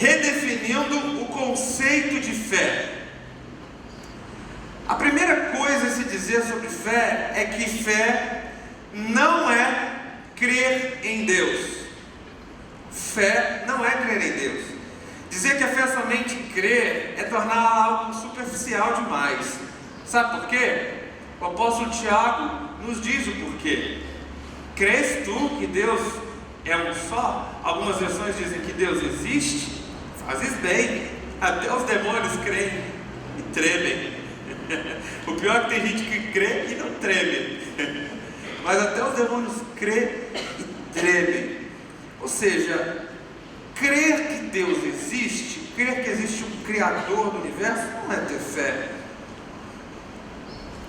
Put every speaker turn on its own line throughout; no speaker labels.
redefinindo o conceito de fé. A primeira coisa a se dizer sobre fé é que fé não é crer em Deus. Fé não é crer em Deus. Dizer que a fé é somente crer é tornar algo superficial demais. Sabe por quê? O apóstolo Tiago nos diz o porquê. Crês tu que Deus é um só? Algumas versões dizem que Deus existe. Fazes bem, até os demônios creem e tremem. O pior é que tem gente que crê e não treme. Mas até os demônios creem e tremem. Ou seja, crer que Deus existe, crer que existe um Criador do universo, não é ter fé.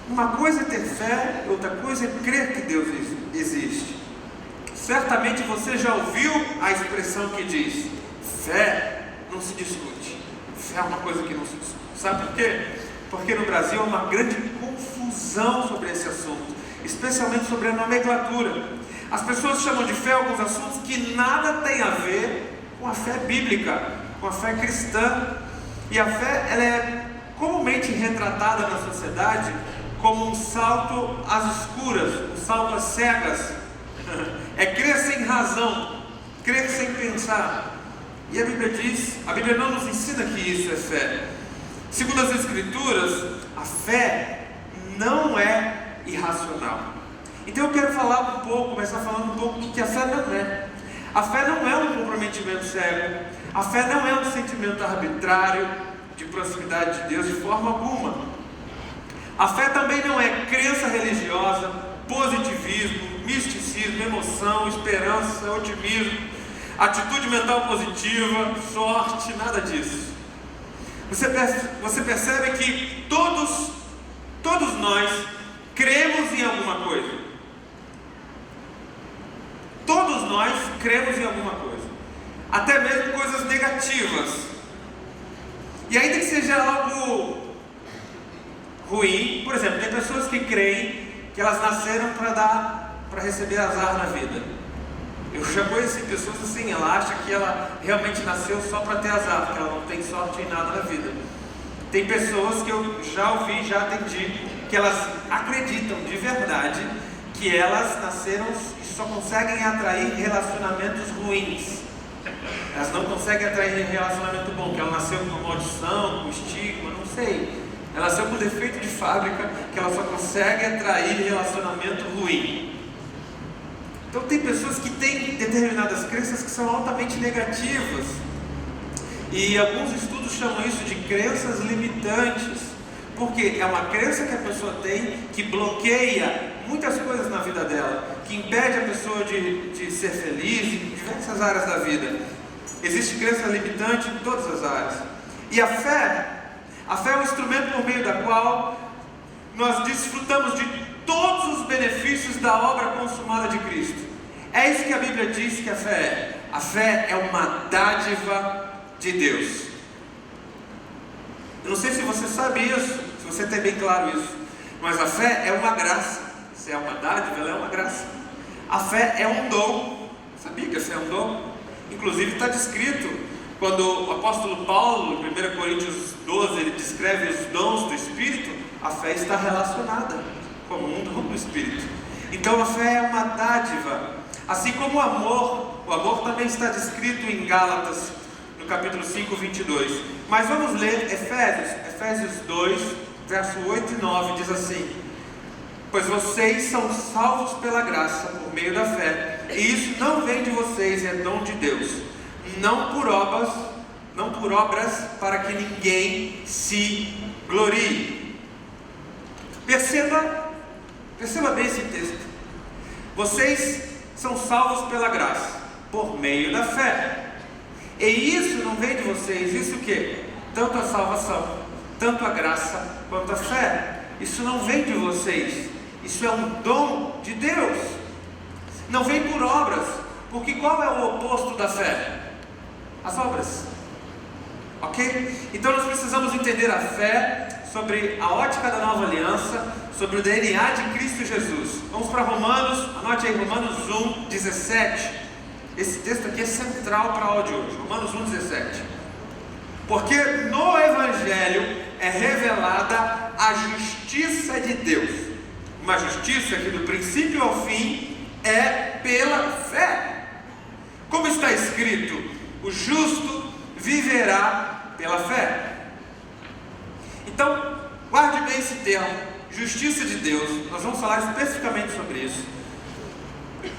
Uma coisa é ter fé, outra coisa é crer que Deus existe. Certamente você já ouviu a expressão que diz: fé não se discute. Fé é uma coisa que não se discute. Sabe por quê? Porque no Brasil há uma grande confusão sobre esse assunto, especialmente sobre a nomenclatura. As pessoas chamam de fé alguns assuntos que nada tem a ver com a fé bíblica, com a fé cristã. E a fé, ela é comumente retratada na sociedade como um salto às escuras, um salto às cegas. É crer sem razão, crer sem pensar. E a Bíblia não nos ensina que isso é fé. Segundo as Escrituras, a fé não é irracional. Então eu quero começar falando um pouco do que a fé não é. A fé não é um comprometimento cego. A fé não é um sentimento arbitrário de proximidade de Deus de forma alguma. A fé também não é crença religiosa, positivismo, misticismo, emoção, esperança, otimismo, atitude mental positiva, sorte, nada disso. Você percebe que todos nós cremos em alguma coisa. Todos nós cremos em alguma coisa, até mesmo coisas negativas. E ainda que seja algo ruim, por exemplo, tem pessoas que creem que elas nasceram para receber azar na vida. Eu já conheci pessoas assim, ela acha que ela realmente nasceu só para ter azar, porque ela não tem sorte em nada na vida. Tem pessoas que eu já ouvi, já atendi, que elas acreditam de verdade que elas nasceram e só conseguem atrair relacionamentos ruins. Elas não conseguem atrair relacionamento bom, que ela nasceu com maldição, com estigma, não sei. Ela nasceu com defeito de fábrica, que ela só consegue atrair relacionamento ruim. Então tem pessoas que têm determinadas crenças que são altamente negativas. E alguns estudos chamam isso de crenças limitantes. Porque é uma crença que a pessoa tem que bloqueia muitas coisas na vida dela, que impede a pessoa de ser feliz em diversas áreas da vida. Existe crença limitante em todas as áreas. E a fé é um instrumento por meio da qual nós desfrutamos de todos os benefícios da obra consumada de Cristo. É isso que a Bíblia diz que a fé é. A fé é uma dádiva de Deus. Eu não sei se você sabe isso, se você tem bem claro isso, mas a fé é uma graça. Se é uma dádiva, ela é uma graça. A fé é um dom. Sabia que a fé é um dom? Inclusive está descrito quando o apóstolo Paulo, em 1 Coríntios 12, ele descreve os dons do Espírito. A fé está relacionada como um dom do Espírito. Então a fé é uma dádiva. Assim como o amor também está descrito em Gálatas, no capítulo 5, 22. Mas vamos ler Efésios 2, verso 8 e 9, diz assim: pois vocês são salvos pela graça, por meio da fé, e isso não vem de vocês, é dom de Deus, não por obras, para que ninguém se glorie. Perceba bem esse texto. Vocês são salvos pela graça, por meio da fé. E isso não vem de vocês. Isso o quê? Tanto a salvação, tanto a graça, quanto a fé. Isso não vem de vocês. Isso é um dom de Deus. Não vem por obras. Porque qual é o oposto da fé? As obras. Ok? Então nós precisamos entender a fé sobre a ótica da nova aliança, sobre o DNA de Cristo Jesus. Vamos para Romanos, anote aí, Romanos 1, 17. Esse texto aqui é central para a aula de hoje. Romanos 1, 17. Porque no Evangelho é revelada a justiça de Deus. Uma justiça que do princípio ao fim é pela fé. Como está escrito, o justo viverá pela fé. Então, guarde bem esse termo, justiça de Deus. Nós vamos falar especificamente sobre isso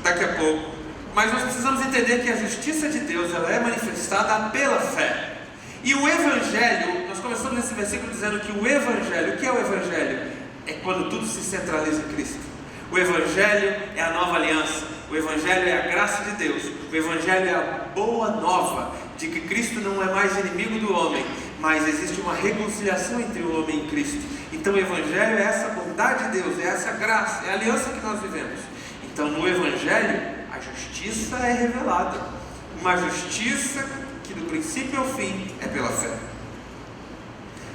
daqui a pouco. Mas nós precisamos entender que a justiça de Deus, ela é manifestada pela fé. E o Evangelho, nós começamos esse versículo dizendo que o Evangelho, o que é o Evangelho? É quando tudo se centraliza em Cristo. O Evangelho é a nova aliança. O Evangelho é a graça de Deus. O Evangelho é a boa nova de que Cristo não é mais inimigo do homem, mas existe uma reconciliação entre o homem e Cristo. Então o Evangelho é essa bondade de Deus, é essa graça, é a aliança que nós vivemos. Então no Evangelho a justiça é revelada, uma justiça que do princípio ao fim é pela fé.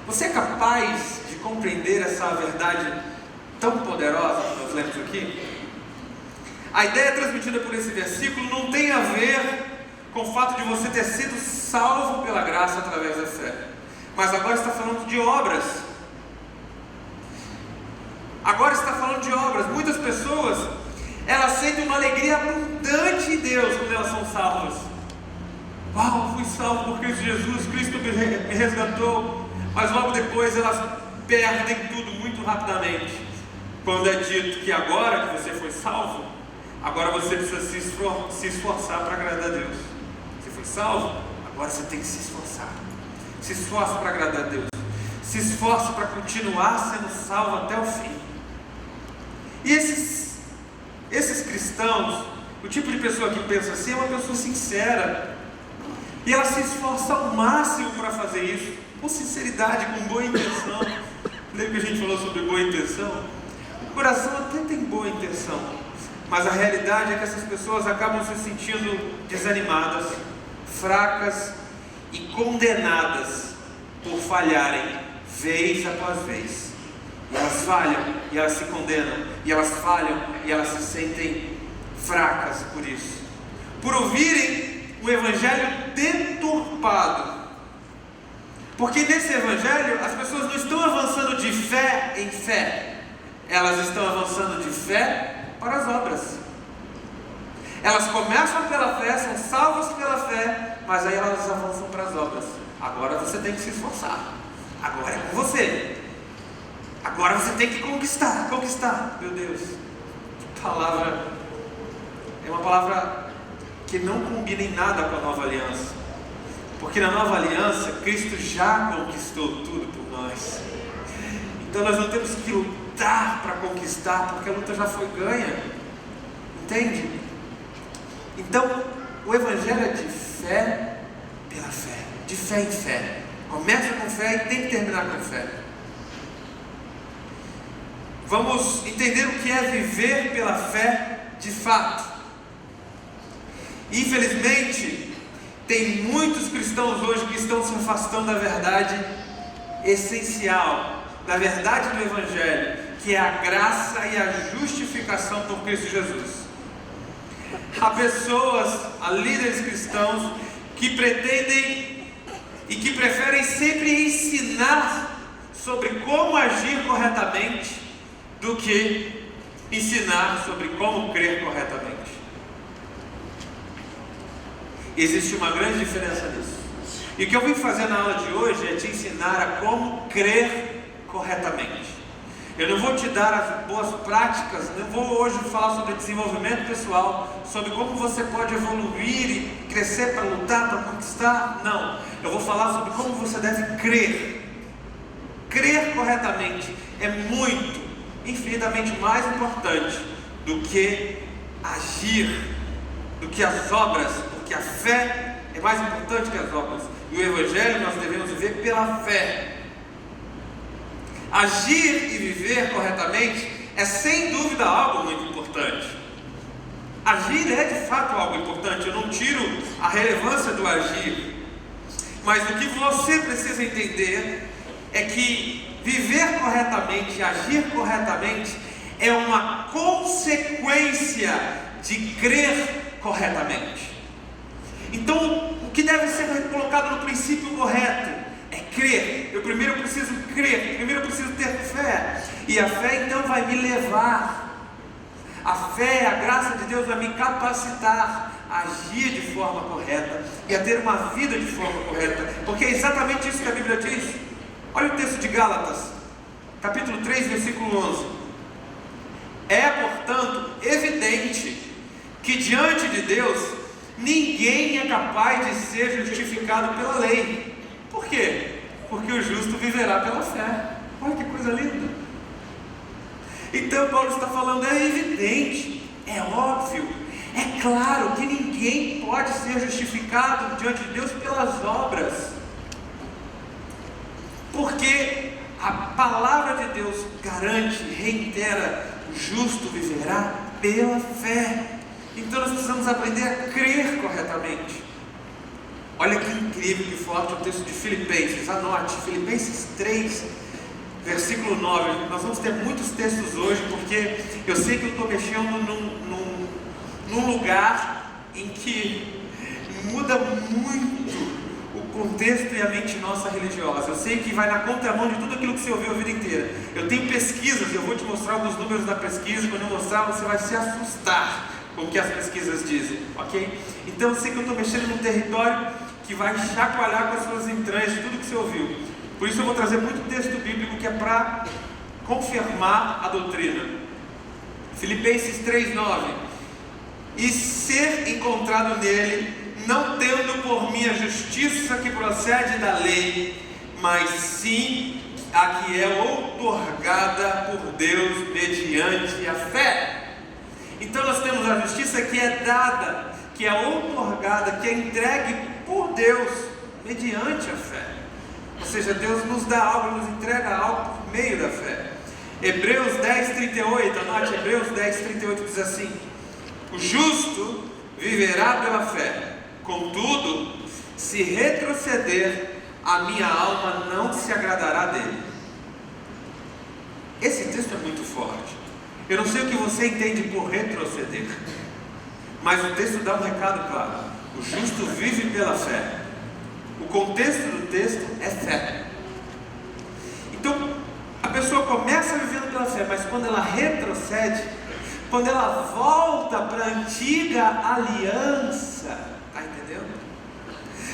Você é capaz de compreender essa verdade tão poderosa que nós lemos aqui? A ideia transmitida por esse versículo não tem a ver com o fato de você ter sido salvo pela graça através da fé, mas agora está falando de obras. Agora está falando de obras. Muitas pessoas, elas sentem uma alegria abundante em Deus quando elas são salvas. Uau, fui salvo por Cristo Jesus, Cristo me resgatou. Mas logo depois elas perdem tudo muito rapidamente, quando é dito que agora que você foi salvo, agora você precisa se esforçar para agradar a Deus. Você foi salvo, agora você tem que se esforçar. Se esforce para agradar a Deus. Se esforce para continuar sendo salvo até o fim. E esses cristãos, o tipo de pessoa que pensa assim, é uma pessoa sincera. E ela se esforça ao máximo para fazer isso, com sinceridade, com boa intenção. Lembra que a gente falou sobre boa intenção? O coração até tem boa intenção, mas a realidade é que essas pessoas acabam se sentindo desanimadas, fracas e condenadas por falharem vez após vez. E elas falham, e elas se condenam, e elas falham, e elas se sentem fracas por isso, por ouvirem o Evangelho deturpado. Porque nesse Evangelho as pessoas não estão avançando de fé em fé, elas estão avançando de fé para as obras. Elas começam pela fé, são salvas pela fé, mas aí elas avançam para as obras. Agora você tem que se esforçar, agora é com você, agora você tem que conquistar. Meu Deus, que palavra, é uma palavra que não combina em nada com a nova aliança. Porque na nova aliança, Cristo já conquistou tudo por nós. Então nós não temos que lutar para conquistar, porque a luta já foi ganha. Entende? Então, o Evangelho é de fé pela fé, de fé em fé. Começa com fé e tem que terminar com fé. Vamos entender o que é viver pela fé de fato. Infelizmente, tem muitos cristãos hoje que estão se afastando da verdade essencial, da verdade do Evangelho, que é a graça e a justificação por Cristo Jesus. Há pessoas, há líderes cristãos que pretendem e que preferem sempre ensinar sobre como agir corretamente do que ensinar sobre como crer corretamente. Existe uma grande diferença nisso. E o que eu vim fazer na aula de hoje é te ensinar a como crer corretamente. Eu não vou te dar as boas práticas, não vou hoje falar sobre desenvolvimento pessoal, sobre como você pode evoluir e crescer para lutar, para conquistar. Não, eu vou falar sobre como você deve crer. Crer corretamente é muito, infinitamente mais importante do que agir, do que as obras, porque a fé é mais importante que as obras. E o Evangelho nós devemos viver pela fé. Agir e viver corretamente é sem dúvida algo muito importante. Agir é de fato algo importante, eu não tiro a relevância do agir, mas o que você precisa entender é que viver corretamente, agir corretamente é uma consequência de crer corretamente. Então, o que deve ser colocado no princípio correto crer. Eu primeiro preciso crer, primeiro eu preciso ter fé. E a fé então vai me levar. A fé, a graça de Deus vai me capacitar a agir de forma correta e a ter uma vida de forma correta, porque é exatamente isso que a Bíblia diz. Olha o texto de Gálatas, capítulo 3, versículo 11. É, portanto, evidente que diante de Deus ninguém é capaz de ser justificado pela lei. Por quê? Porque o justo viverá pela fé. Olha que coisa linda. Então Paulo está falando, é evidente, é óbvio, é claro que ninguém pode ser justificado diante de Deus pelas obras, porque a palavra de Deus garante, reitera, o justo viverá pela fé. Então nós precisamos aprender a crer corretamente. Olha que incrível, que forte o texto de Filipenses, anote, Filipenses 3, versículo 9, nós vamos ter muitos textos hoje, porque eu sei que eu estou mexendo num lugar em que muda muito o contexto e a mente nossa religiosa. Eu sei que vai na contramão de tudo aquilo que você ouviu a vida inteira. Eu tenho pesquisas, eu vou te mostrar alguns números da pesquisa, quando eu mostrar você vai se assustar com o que as pesquisas dizem, ok? Então eu sei que eu estou mexendo num território que vai chacoalhar com as suas entranhas de tudo que você ouviu. Por isso eu vou trazer muito texto bíblico que é para confirmar a doutrina. Filipenses 3,9. E ser encontrado nele, não tendo por mim a justiça que procede da lei, mas sim a que é outorgada por Deus mediante a fé. Então nós temos a justiça que é dada, que é outorgada, que é entregue por Deus mediante a fé. Ou seja, Deus nos dá algo, nos entrega algo por meio da fé. Hebreus 10:38, anote, Hebreus 10:38 diz assim: o justo viverá pela fé, contudo, se retroceder, a minha alma não se agradará dele. Esse texto é muito forte. Eu não sei o que você entende por retroceder, mas o texto dá um recado claro: o justo vive pela fé. O contexto do texto é fé. Então, a pessoa começa vivendo pela fé, mas quando ela retrocede, quando ela volta para a antiga aliança, está entendendo?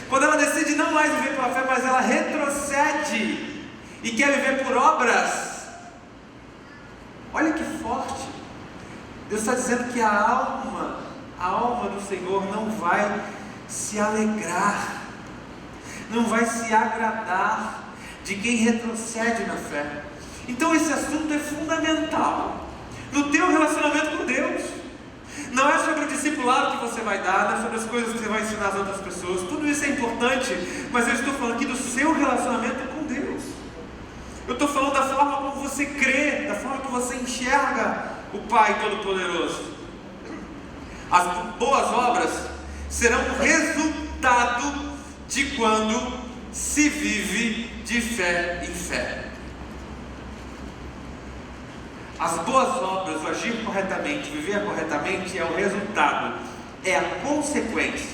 Quando ela decide não mais viver pela fé, mas ela retrocede e quer viver por obras, olha que forte. Deus está dizendo que a alma do Senhor não vai se alegrar, não vai se agradar de quem retrocede na fé. Então esse assunto é fundamental no teu relacionamento com Deus. Não é sobre o discipulado que você vai dar, não é sobre as coisas que você vai ensinar às outras pessoas. Tudo isso é importante, mas eu estou falando aqui do seu relacionamento com Deus. Eu estou falando da forma como você crê, da forma que você enxerga o Pai Todo-Poderoso. As boas obras serão resultado de quando se vive de fé em fé. As boas obras, o agir corretamente, viver corretamente é o resultado, é a consequência.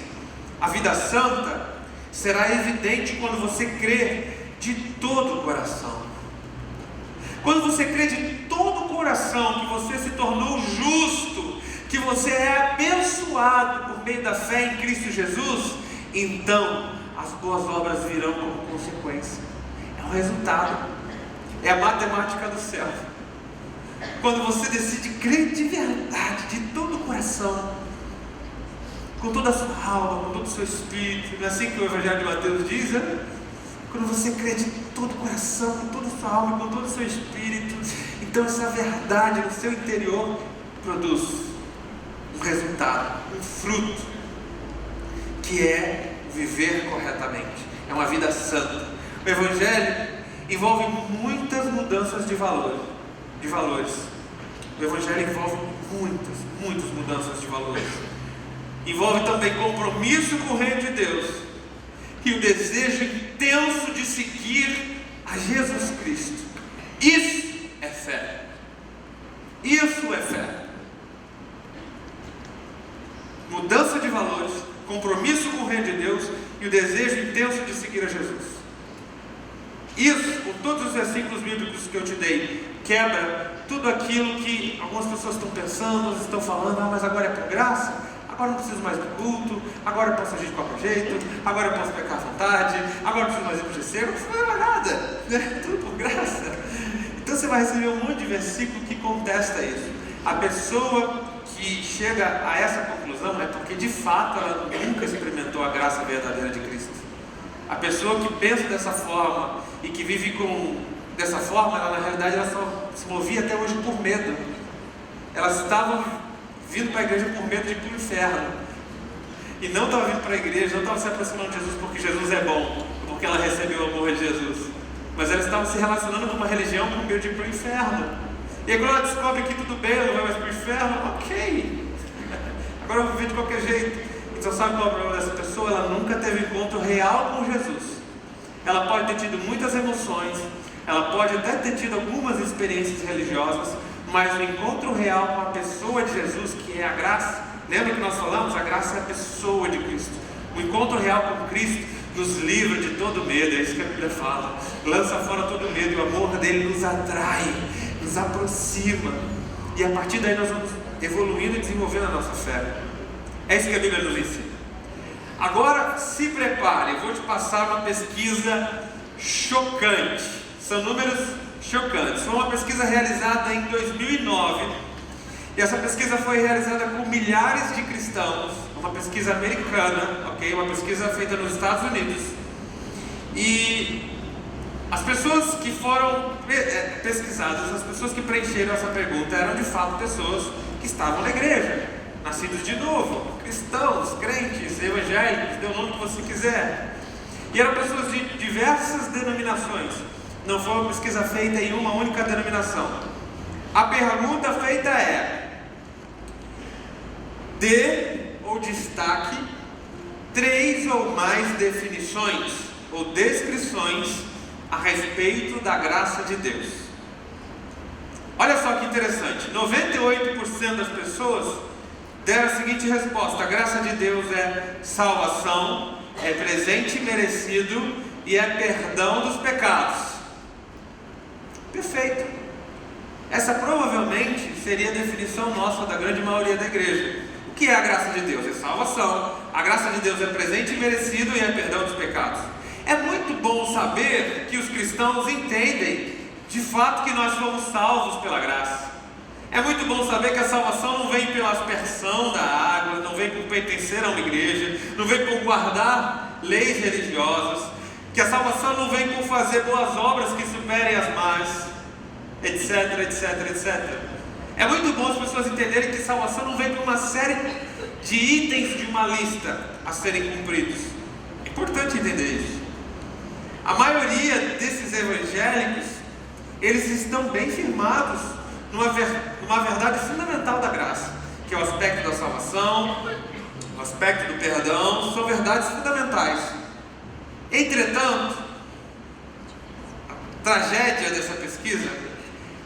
A vida santa será evidente quando você crer de todo o coração. Quando você crê de todo o coração que você se tornou justo, que você é abençoado por meio da fé em Cristo Jesus, então as boas obras virão como consequência. É o resultado, é a matemática do céu. Quando você decide crer de verdade, de todo o coração, com toda a sua alma, com todo o seu espírito, não é assim que o Evangelho de Mateus diz, né? Quando você crê de todo o coração, com toda a sua alma, com todo o seu espírito, então essa verdade no seu interior produz um resultado, um fruto, que é viver corretamente, é uma vida santa. O Evangelho envolve muitas mudanças de valores. O Evangelho envolve muitas mudanças de valores. Envolve também compromisso com o reino de Deus e o desejo intenso de seguir a Jesus Cristo. Isso é fé. Isso é fé. Mudança de valores, compromisso com o reino de Deus e o desejo intenso de seguir a Jesus. versículos bíblicos que eu te dei quebra tudo aquilo que algumas pessoas estão pensando, estão falando, mas agora é por graça, agora não preciso mais do culto, agora eu posso agir de qualquer jeito, agora eu posso pecar à vontade, agora eu preciso mais ir para o GC, não precisa mais nada, né? Tudo por graça. Então você vai receber um monte de versículo que contesta isso. A pessoa que chega a essa conclusão é porque de fato ela nunca experimentou a graça verdadeira de Cristo. A pessoa que pensa dessa forma e que vive dessa forma, ela, na realidade ela só se movia até hoje por medo. Elas estavam vindo para a igreja por medo de ir para o inferno, e não estava vindo para a igreja, não estava se aproximando de Jesus porque Jesus é bom, porque ela recebeu o amor de Jesus, mas ela estava se relacionando com uma religião por medo de ir para o inferno. E aí quando ela descobre que tudo bem, ela não vai mais para o inferno, ok, agora eu vou viver de qualquer jeito. Então sabe qual é o problema dessa pessoa? Ela nunca teve encontro real com Jesus. Ela pode ter tido muitas emoções, ela pode até ter tido algumas experiências religiosas, mas o encontro real com a pessoa de Jesus, que é a graça, lembra que nós falamos? A graça é a pessoa de Cristo. O encontro real com Cristo nos livra de todo medo, é isso que a Bíblia fala, lança fora todo medo, e o amor dele nos atrai, nos aproxima, e a partir daí nós vamos evoluindo e desenvolvendo a nossa fé. É isso que a Bíblia nos ensina. Agora se prepare, eu vou te passar uma pesquisa chocante, são números chocantes. Foi uma pesquisa realizada em 2009, e essa pesquisa foi realizada com milhares de cristãos, uma pesquisa americana, ok? Uma pesquisa feita nos Estados Unidos, e as pessoas que foram pesquisadas, as pessoas que preencheram essa pergunta eram de fato pessoas que estavam na igreja, nascidos de novo, cristãos, crentes, evangélicos, dê o nome que você quiser, e eram pessoas de diversas denominações. Não foi uma pesquisa feita em uma única denominação. A pergunta feita é: dê ou destaque 3 ou mais definições ou descrições a respeito da graça de Deus. Olha só que interessante, 98% das pessoas deram a seguinte resposta: a graça de Deus é salvação, é presente merecido e é perdão dos pecados. Perfeito. Essa provavelmente seria a definição nossa da grande maioria da igreja. O que é a graça de Deus? É salvação. A graça de Deus é presente e merecido e é perdão dos pecados. É muito bom saber que os cristãos entendem de fato que nós somos salvos pela graça. É muito bom saber que a salvação não vem pela aspersão da água, não vem por pertencer a uma igreja, não vem por guardar leis religiosas, que a salvação não vem por fazer boas obras que superem as más, etc, etc, etc. É muito bom as pessoas entenderem que salvação não vem por uma série de itens de uma lista a serem cumpridos. É importante entender isso. A maioria desses evangélicos, eles estão bem firmados numa verdade fundamental da graça, que é o aspecto da salvação, o aspecto do perdão, são verdades fundamentais. Entretanto, a tragédia dessa pesquisa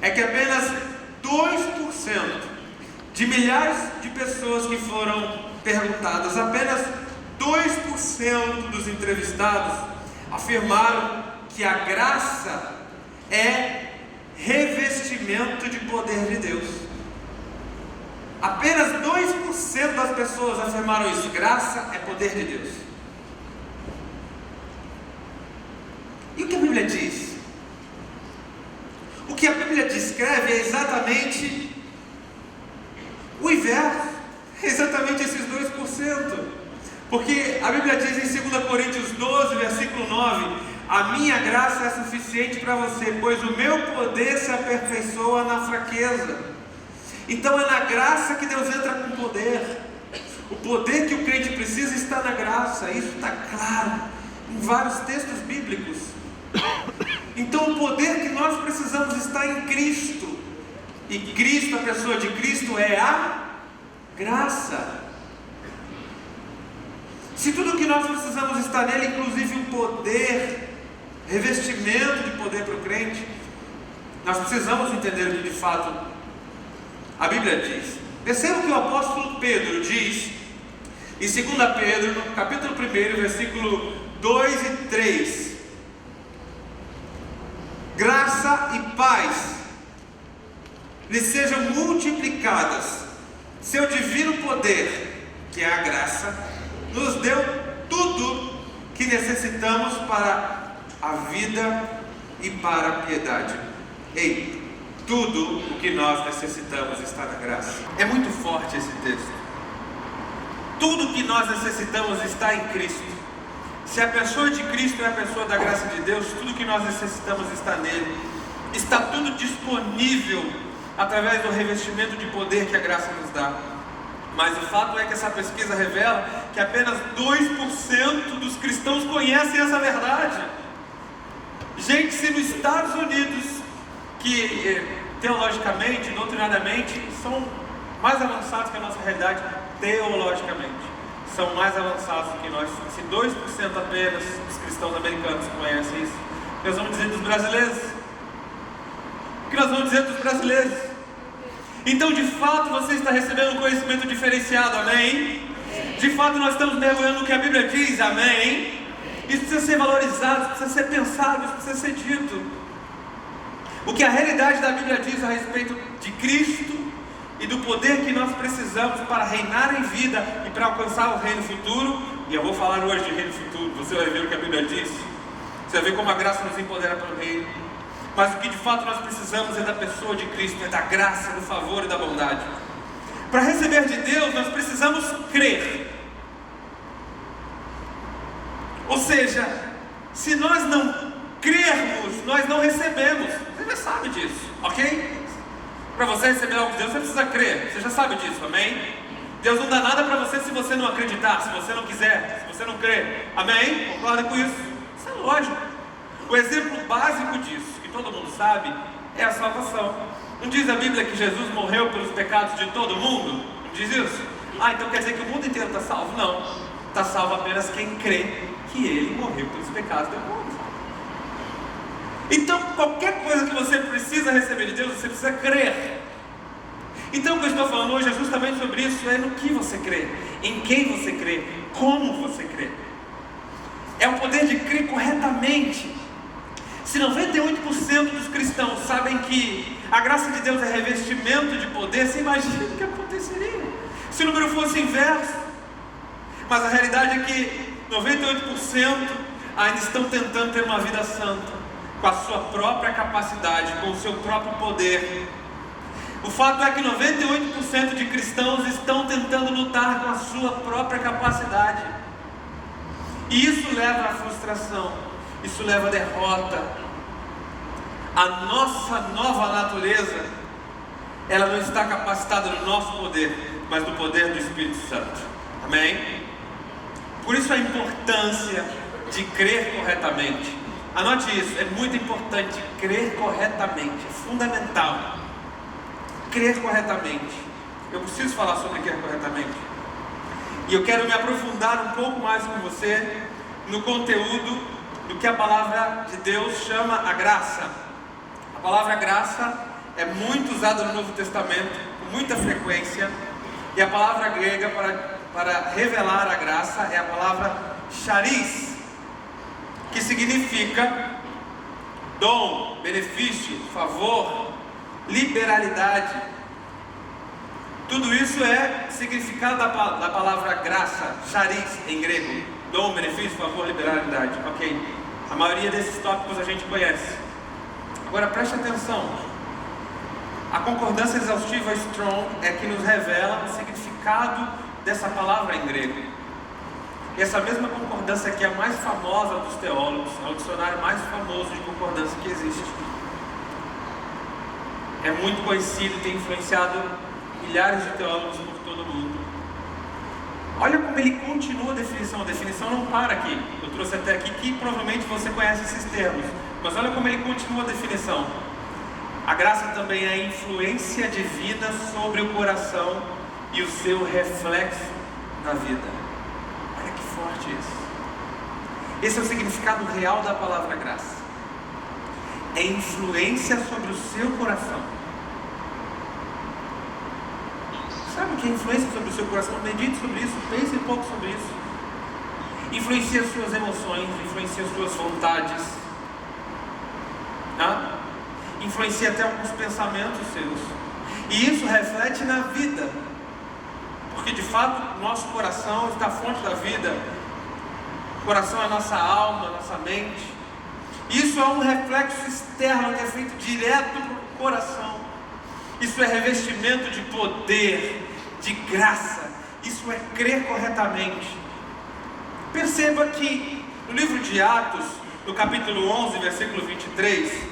é que apenas 2% de milhares de pessoas que foram perguntadas, apenas 2% dos entrevistados afirmaram que a graça é revestimento de poder de Deus. Apenas 2% das pessoas afirmaram isso. Graça é poder de Deus. E o que a Bíblia diz? O que a Bíblia descreve é exatamente o inverso, é exatamente esses 2%. Porque a Bíblia diz em 2 Coríntios 12, versículo 9: a minha graça é suficiente para você, pois o meu poder se aperfeiçoa na fraqueza. Então é na graça que Deus entra com poder. O poder que o crente precisa está na graça. Isso está claro em vários textos bíblicos. Então o poder que nós precisamos está em Cristo. E Cristo, a pessoa de Cristo, é a graça. Se tudo que nós precisamos está nele, inclusive o poder, revestimento de poder para o crente, nós precisamos entender o que de fato a Bíblia diz. Perceba o que o apóstolo Pedro diz em 2 Pedro, no capítulo 1, versículo 2 e 3. Graça graça e paz lhes sejam multiplicadas. Seu divino poder, que é a graça, nos deu tudo que necessitamos para a vida e para a piedade. Ei, tudo o que nós necessitamos está na graça. É muito forte esse texto. Tudo o que nós necessitamos está em Cristo. Se a pessoa de Cristo é a pessoa da graça de Deus, tudo o que nós necessitamos está nele. Está tudo disponível através do revestimento de poder que a graça nos dá. Mas o fato é que essa pesquisa revela que apenas 2% dos cristãos conhecem essa verdade. Gente, se nos Estados Unidos, que teologicamente, doutrinariamente, são mais avançados que a nossa realidade, teologicamente, são mais avançados do que nós, se 2% apenas dos cristãos americanos conhecem isso, nós vamos dizer dos brasileiros? O que nós vamos dizer dos brasileiros? Então, de fato, você está recebendo um conhecimento diferenciado, amém? De fato, nós estamos mergulhando no que a Bíblia diz, amém? Isso precisa ser valorizado, isso precisa ser pensado, isso precisa ser dito. O que a realidade da Bíblia diz a respeito de Cristo e do poder que nós precisamos para reinar em vida e para alcançar o reino futuro. E eu vou falar hoje de reino futuro, você vai ver o que a Bíblia diz. Você vai ver como a graça nos empodera para o reino. Mas o que de fato nós precisamos é da pessoa de Cristo, é da graça, do favor e da bondade. Para receber de Deus, nós precisamos crer. Ou seja, se nós não crermos, nós não recebemos. Você já sabe disso, ok? Para você receber algo de Deus, você precisa crer. Você já sabe disso, amém? Deus não dá nada para você se você não acreditar, se você não quiser, se você não crer, amém? Concorda com isso? Isso é lógico. O exemplo básico disso, que todo mundo sabe, é a salvação. Não diz a Bíblia que Jesus morreu pelos pecados de todo mundo? Não diz isso? Então quer dizer que o mundo inteiro está salvo? Não. Está salvo apenas quem crê que Ele morreu pelos pecados do mundo. Então, qualquer coisa que você precisa receber de Deus, você precisa crer. Então, o que eu estou falando hoje é justamente sobre isso. É no que você crê, em quem você crê, como você crê. É o poder de crer corretamente. Se 98% dos cristãos sabem que a graça de Deus é revestimento de poder, você imagina o que aconteceria se o número fosse inverso. Mas a realidade é que 98% ainda estão tentando ter uma vida santa, com a sua própria capacidade, com o seu próprio poder. O fato é que 98% de cristãos estão tentando lutar com a sua própria capacidade. E isso leva à frustração, isso leva à derrota. A nossa nova natureza, ela não está capacitada no nosso poder, mas no poder do Espírito Santo. Amém? Por isso a importância de crer corretamente. Anote isso, é muito importante crer corretamente, é fundamental. Crer corretamente. Eu preciso falar sobre crer corretamente. E eu quero me aprofundar um pouco mais com você no conteúdo do que a palavra de Deus chama a graça. A palavra graça é muito usada no Novo Testamento, com muita frequência. E a palavra grega para revelar a graça é a palavra charis, que significa dom, benefício, favor, liberalidade. Tudo isso é significado da palavra graça, charis em grego. Dom, benefício, favor, liberalidade. Ok, a maioria desses tópicos a gente conhece. Agora preste atenção. A concordância exaustiva Strong é que nos revela o significado dessa palavra em grego. E essa mesma concordância aqui é a mais famosa dos teólogos, é o dicionário mais famoso de concordância que existe. É muito conhecido e tem influenciado milhares de teólogos por todo o mundo. Olha como ele continua a definição não para aqui. Eu trouxe até aqui que provavelmente você conhece esses termos, mas olha como ele continua a definição. A graça também é a influência divina sobre o coração e o seu reflexo na vida. Olha que forte isso. Esse é o significado real da palavra graça. É influência sobre o seu coração. Sabe o que é influência sobre o seu coração? Medite sobre isso, pense um pouco sobre isso. Influencia as suas emoções, influencia as suas vontades. influencia até alguns pensamentos seus. E isso reflete na vida, porque de fato nosso coração está a fonte da vida. O coração é a nossa alma, a nossa mente. Isso é um reflexo externo que é feito direto para o coração. Isso é revestimento de poder, de graça. Isso é crer corretamente. Perceba que no livro de Atos, no capítulo 11, versículo 23,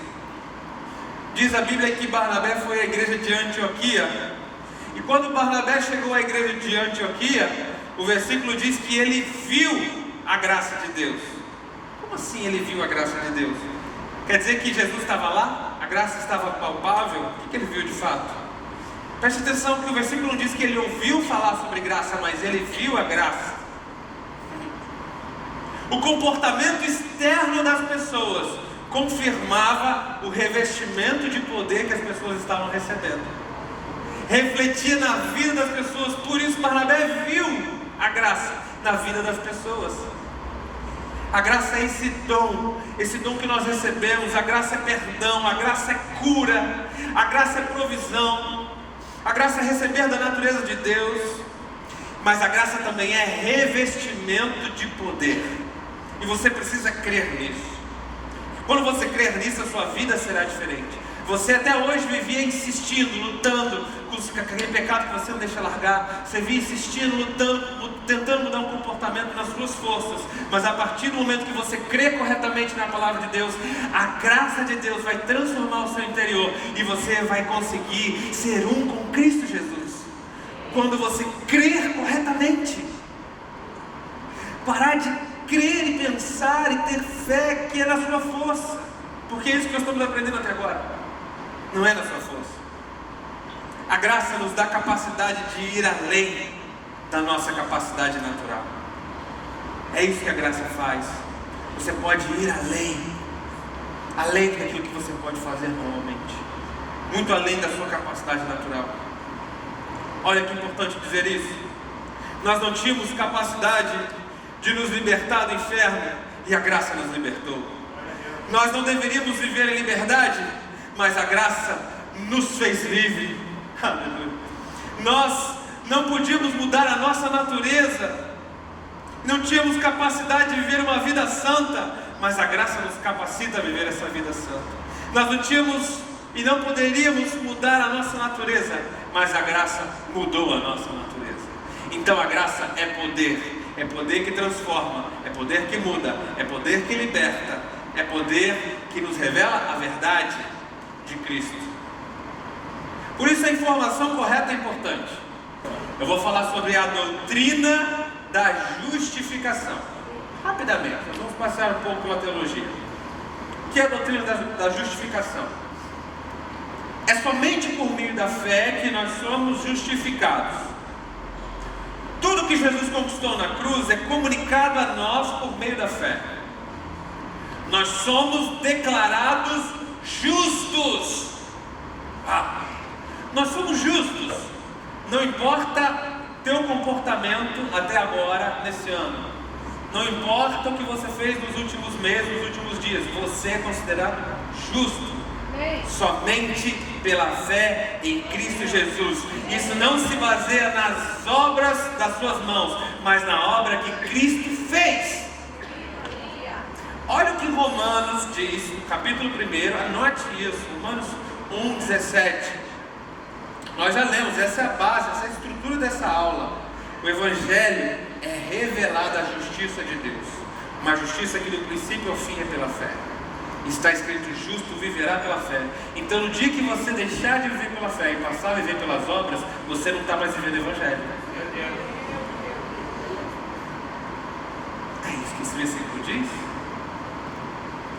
diz a Bíblia que Barnabé foi à igreja de Antioquia. E quando Barnabé chegou à igreja de Antioquia, o versículo diz que ele viu a graça de Deus. Como assim ele viu a graça de Deus? Quer dizer que Jesus estava lá? A graça estava palpável? O que ele viu de fato? Preste atenção que o versículo não diz que ele ouviu falar sobre graça, mas ele viu a graça. O comportamento externo das pessoas confirmava o revestimento de poder que as pessoas estavam recebendo. Refletia na vida das pessoas. Por isso Barnabé viu a graça na vida das pessoas. A graça é esse dom que nós recebemos. A graça é perdão, a graça é cura, a graça é provisão, a graça é receber da natureza de Deus. Mas a graça também é revestimento de poder, e você precisa crer nisso. Quando você crer nisso, a sua vida será diferente. Você até hoje vivia insistindo, lutando com aquele pecado que você não deixa largar. Você vivia insistindo, lutando, tentando mudar um comportamento nas suas forças. Mas a partir do momento que você crê corretamente na palavra de Deus, a graça de Deus vai transformar o seu interior, e você vai conseguir ser um com Cristo Jesus. Quando você crer corretamente, parar de crer e pensar e ter fé que é na sua força, porque é isso que nós estamos aprendendo até agora. Não é na sua força. A graça nos dá capacidade de ir além da nossa capacidade natural. É isso que a graça faz. Você pode ir além daquilo que você pode fazer normalmente, muito além da sua capacidade natural. Olha que importante dizer isso. Nós não tínhamos capacidade de nos libertar do inferno, e a graça nos libertou. Nós não deveríamos viver em liberdade, mas a graça nos fez livre. Aleluia. Nós não podíamos mudar a nossa natureza, não tínhamos capacidade de viver uma vida santa, mas a graça nos capacita a viver essa vida santa. Nós não tínhamos e não poderíamos mudar a nossa natureza, mas a graça mudou a nossa natureza. Então a graça é poder que transforma, é poder que muda, é poder que liberta, é poder que nos revela a verdade de Cristo. Por isso a informação correta é importante. Eu vou falar sobre a doutrina da justificação. Rapidamente, nós vamos passar um pouco pela teologia. O que é a doutrina da justificação? É somente por meio da fé que nós somos justificados. Tudo que Jesus conquistou na cruz é comunicado a nós por meio da fé. Nós somos declarados justos. Nós somos justos. Não importa teu comportamento até agora, nesse ano. Não importa o que você fez nos últimos meses, nos últimos dias. Você é considerado justo. Somente pela fé em Cristo Jesus. Isso não se baseia nas obras das suas mãos, mas na obra que Cristo fez. Olha o que Romanos diz, no capítulo 1, anote isso, Romanos 1:17. Nós já lemos, essa é a base, essa é a estrutura dessa aula. O Evangelho é revelada a justiça de Deus, uma justiça que do princípio ao fim é pela fé. Está escrito: justo viverá pela fé. Então no dia que você deixar de viver pela fé e passar a viver pelas obras, você não está mais vivendo o Evangelho. É isso que esse versículo diz.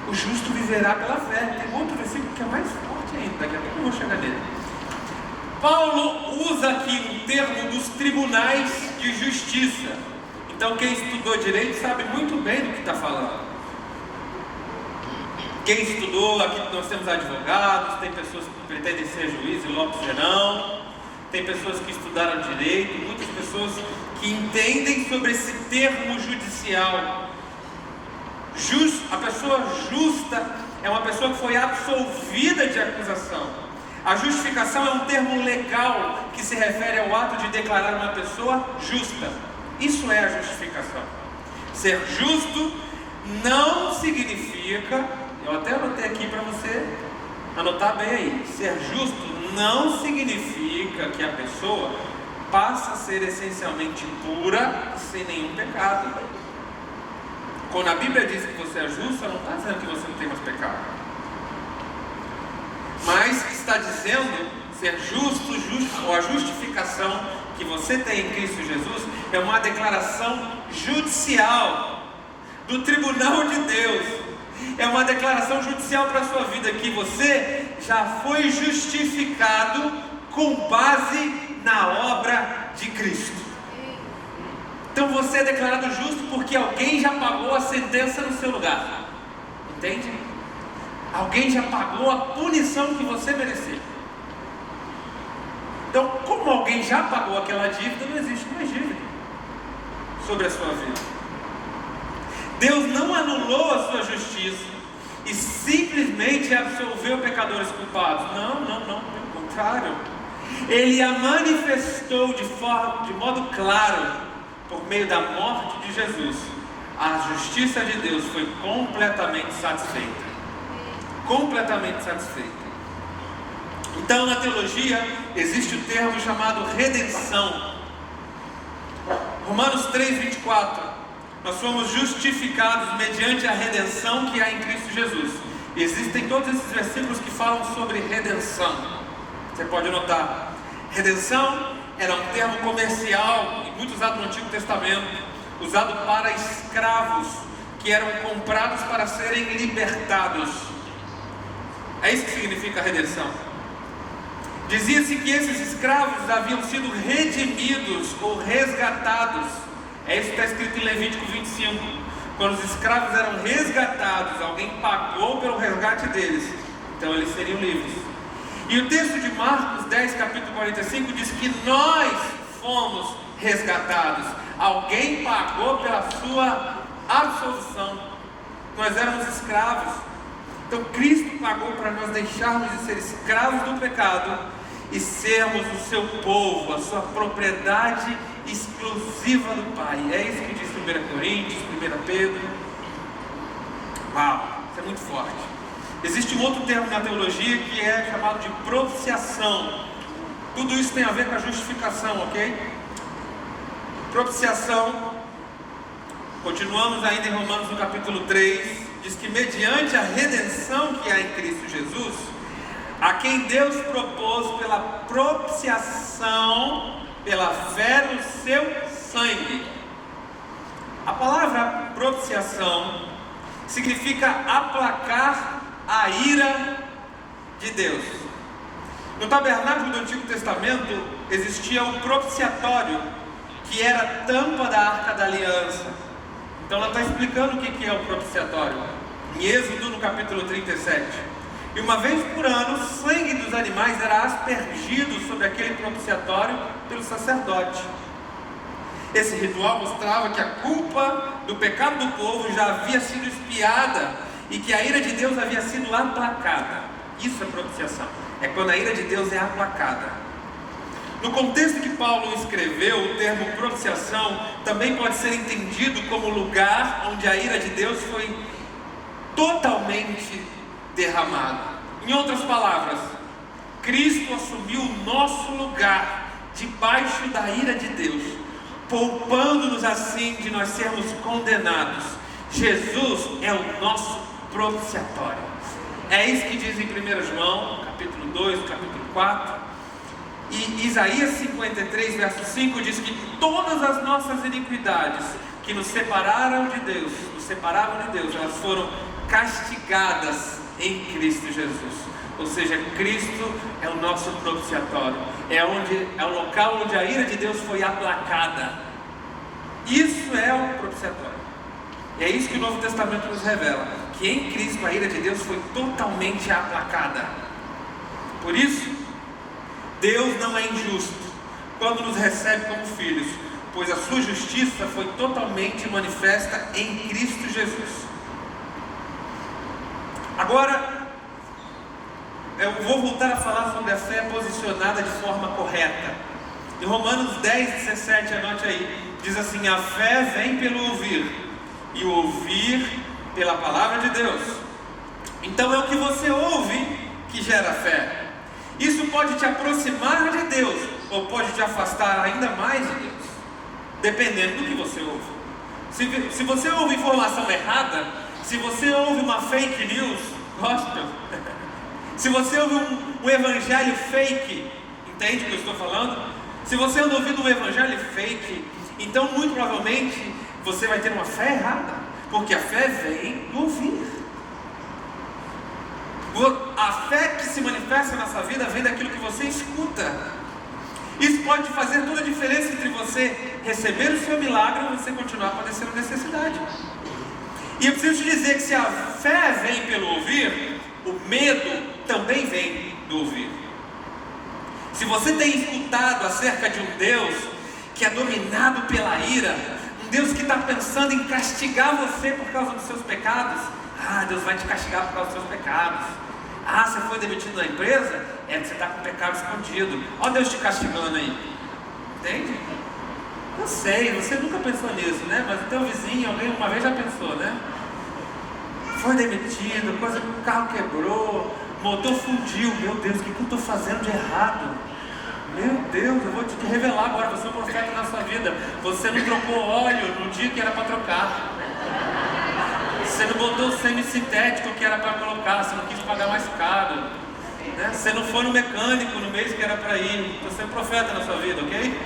O justo viverá pela fé. Tem outro versículo que é mais forte ainda, daqui a pouco eu vou chegar nele. Paulo usa aqui o termo dos tribunais de justiça. Então quem estudou direito sabe muito bem do que está falando. Quem estudou, aqui nós temos advogados, tem pessoas que pretendem ser juízes e logo serão, tem pessoas que estudaram direito, muitas pessoas que entendem sobre esse termo judicial. A pessoa justa é uma pessoa que foi absolvida de acusação. A justificação é um termo legal que se refere ao ato de declarar uma pessoa justa. Isso é a justificação. Ser justo não significa, eu até anotei aqui para você anotar bem aí, ser justo não significa que a pessoa passa a ser essencialmente pura, sem nenhum pecado. Quando a Bíblia diz que você é justo, ela não está dizendo que você não tem mais pecado, mas está dizendo ser justo, ou a justificação que você tem em Cristo Jesus é uma declaração judicial do tribunal de Deus. É uma declaração judicial para a sua vida, que você já foi justificado com base na obra de Cristo. Então você é declarado justo porque alguém já pagou a sentença no seu lugar. Entende? Alguém já pagou a punição que você merecia. Então, como alguém já pagou aquela dívida, não existe mais dívida sobre a sua vida. Deus não anulou a sua justiça e simplesmente absolveu pecadores culpados. Não, pelo contrário. Ele a manifestou de modo claro por meio da morte de Jesus. A justiça de Deus foi completamente satisfeita. Completamente satisfeita. Então, na teologia existe o termo chamado redenção. Romanos 3:24. Nós somos justificados mediante a redenção que há em Cristo Jesus. E existem todos esses versículos que falam sobre redenção. Você pode notar. Redenção era um termo comercial e muito usado no Antigo Testamento, usado para escravos que eram comprados para serem libertados. É isso que significa redenção. Dizia-se que esses escravos haviam sido redimidos ou resgatados. É isso que está escrito em Levítico 25. Quando os escravos eram resgatados, alguém pagou pelo resgate deles, então eles seriam livres. E o texto de Marcos 10, capítulo 45, diz que nós fomos resgatados. Alguém pagou pela sua absolvição. Nós éramos escravos. Então Cristo pagou para nós deixarmos de ser escravos do pecado e sermos o seu povo, a sua propriedade exclusiva do Pai. É isso que diz 1 Coríntios, 1 Pedro. Uau, isso é muito forte. Existe um outro termo na teologia que é chamado de propiciação. Tudo isso tem a ver com a justificação, ok? Propiciação, continuamos ainda em Romanos no capítulo 3, diz que mediante a redenção que há em Cristo Jesus, a quem Deus propôs pela propiciação, pela fé no seu sangue. A palavra propiciação significa aplacar a ira de Deus. No tabernáculo do Antigo Testamento existia o propiciatório, que era a tampa da Arca da Aliança. Então ela está explicando o que é o propiciatório em Êxodo no capítulo 37. E uma vez por ano, o sangue dos animais era aspergido sobre aquele propiciatório pelo sacerdote. Esse ritual mostrava que a culpa do pecado do povo já havia sido expiada e que a ira de Deus havia sido aplacada. Isso é propiciação. É quando a ira de Deus é aplacada. No contexto que Paulo escreveu, o termo propiciação também pode ser entendido como lugar onde a ira de Deus foi totalmente derramada. Em outras palavras, Cristo assumiu o nosso lugar debaixo da ira de Deus, poupando-nos assim de nós sermos condenados. Jesus é o nosso propiciatório. É isso que diz em 1 João, capítulo 2, capítulo 4. E Isaías 53, verso 5 diz que todas as nossas iniquidades que nos separavam de Deus, elas foram castigadas em Cristo Jesus. Ou seja, Cristo é o nosso propiciatório. É o local onde a ira de Deus foi aplacada. Isso é o propiciatório. E é isso que o Novo Testamento nos revela, que em Cristo a ira de Deus foi totalmente aplacada. Por isso, Deus não é injusto quando nos recebe como filhos, pois a sua justiça foi totalmente manifesta em Cristo Jesus. Agora, eu vou voltar a falar sobre a fé posicionada de forma correta. Em Romanos 10:17, anote aí, diz assim: a fé vem pelo ouvir, e o ouvir pela palavra de Deus. Então é o que você ouve que gera fé. Isso pode te aproximar de Deus, ou pode te afastar ainda mais de Deus, dependendo do que você ouve. Se você ouve informação errada, se você ouve uma fake news, gospel, se você ouve um evangelho fake, entende o que eu estou falando? Se você anda ouvindo um evangelho fake, então muito provavelmente você vai ter uma fé errada, porque a fé vem do ouvir. A fé que se manifesta na sua vida vem daquilo que você escuta. Isso pode fazer toda a diferença entre você receber o seu milagre ou você continuar padecendo necessidade. E eu preciso te dizer que se a fé vem pelo ouvir, o medo também vem do ouvir. Se você tem escutado acerca de um Deus que é dominado pela ira, um Deus que está pensando em castigar você por causa dos seus pecados, Deus vai te castigar por causa dos seus pecados. Você foi demitido da empresa? É que você está com o pecado escondido. Olha Deus te castigando aí. Entende? Eu sei, você nunca pensou nisso, né? Mas o teu vizinho, alguém uma vez já pensou, né? Foi demitido, o carro quebrou, o motor fundiu. Meu Deus, o que eu estou fazendo de errado? Meu Deus, eu vou te revelar agora, você é um profeta na sua vida. Você não trocou óleo no dia que era para trocar. Você não botou o semi-sintético que era para colocar, você não quis pagar mais caro, né? Você não foi no mecânico no mês que era para ir. Você é um profeta na sua vida, ok?